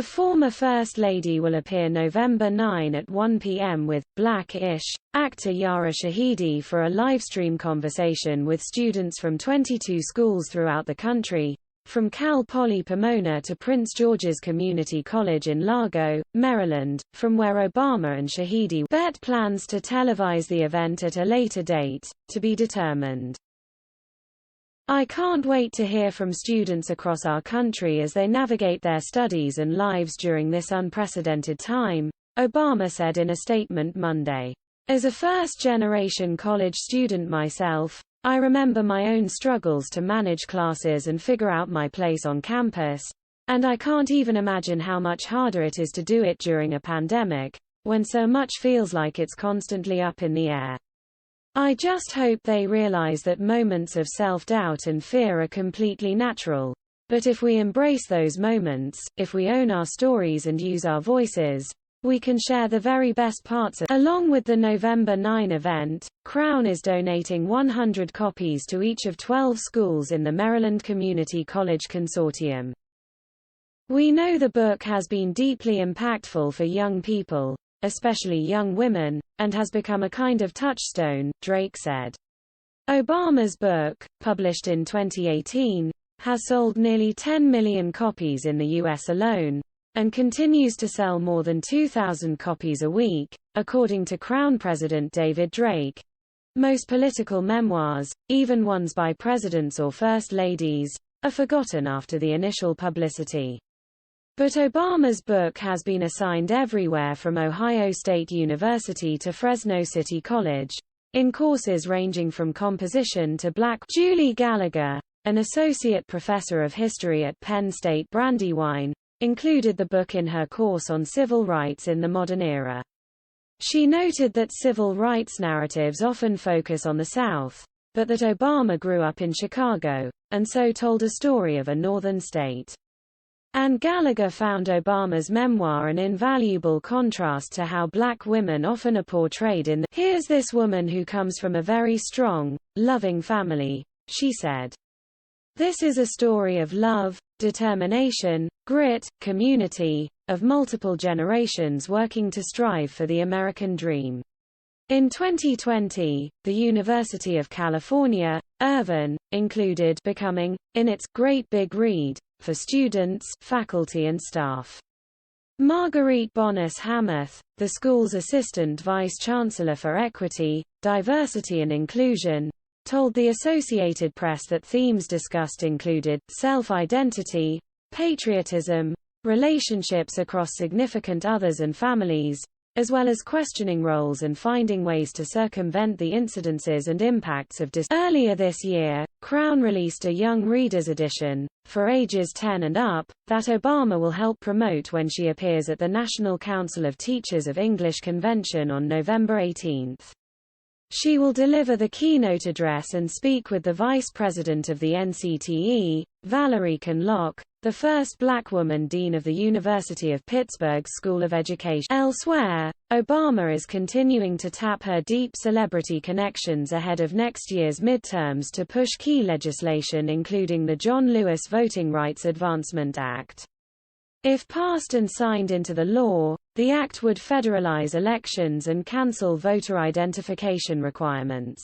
The former First Lady will appear November 9 at 1 p.m. with Black-ish actor Yara Shahidi for a livestream conversation with students from 22 schools throughout the country, from Cal Poly Pomona to Prince George's Community College in Largo, Maryland, from where Obama and Shahidi bet plans to televise the event at a later date, to be determined. I can't wait to hear from students across our country as they navigate their studies and lives during this unprecedented time, Obama said in a statement Monday. As a first-generation college student myself, I remember my own struggles to manage classes and figure out my place on campus, and I can't even imagine how much harder it is to do it during a pandemic, when so much feels like it's constantly up in the air. I just hope they realize that moments of self-doubt and fear are completely natural. But if we embrace those moments, if we own our stories and use our voices, we can share the very best parts. Along with the November 9 event, Crown is donating 100 copies to each of 12 schools in the Maryland Community College Consortium. We know the book has been deeply impactful for young people, especially young women, and has become a kind of touchstone, Drake said. Obama's book, published in 2018, has sold nearly 10 million copies in the U.S. alone, and continues to sell more than 2,000 copies a week, according to Crown President David Drake. Most political memoirs, even ones by presidents or first ladies, are forgotten after the initial publicity. But Obama's book has been assigned everywhere from Ohio State University to Fresno City College, in courses ranging from composition to black. Julie Gallagher, an associate professor of history at Penn State Brandywine, included the book in her course on civil rights in the modern era. She noted that civil rights narratives often focus on the South, but that Obama grew up in Chicago, and so told a story of a northern state. And Gallagher found Obama's memoir an invaluable contrast to how black women often are portrayed in the "Here's this woman who comes from a very strong, loving family," she said. This is a story of love, determination, grit, community, of multiple generations working to strive for the American dream. In 2020, the University of California, Irvine, included Becoming in its Great Big Read for students, faculty and staff. Marguerite Bonas-Hamath, the school's assistant vice-chancellor for equity, diversity and inclusion, told the Associated Press that themes discussed included self-identity, patriotism, relationships across significant others and families, as well as questioning roles and finding ways to circumvent the incidences and impacts of Earlier this year, Crown released a Young Readers edition, for ages 10 and up, that Obama will help promote when she appears at the National Council of Teachers of English convention on November 18. She will deliver the keynote address and speak with the Vice President of the NCTE, Valerie Conlock, the first black woman dean of the University of Pittsburgh School of Education. Elsewhere, Obama is continuing to tap her deep celebrity connections ahead of next year's midterms to push key legislation including the John Lewis Voting Rights Advancement Act. If passed and signed into the law, the act would federalize elections and cancel voter identification requirements.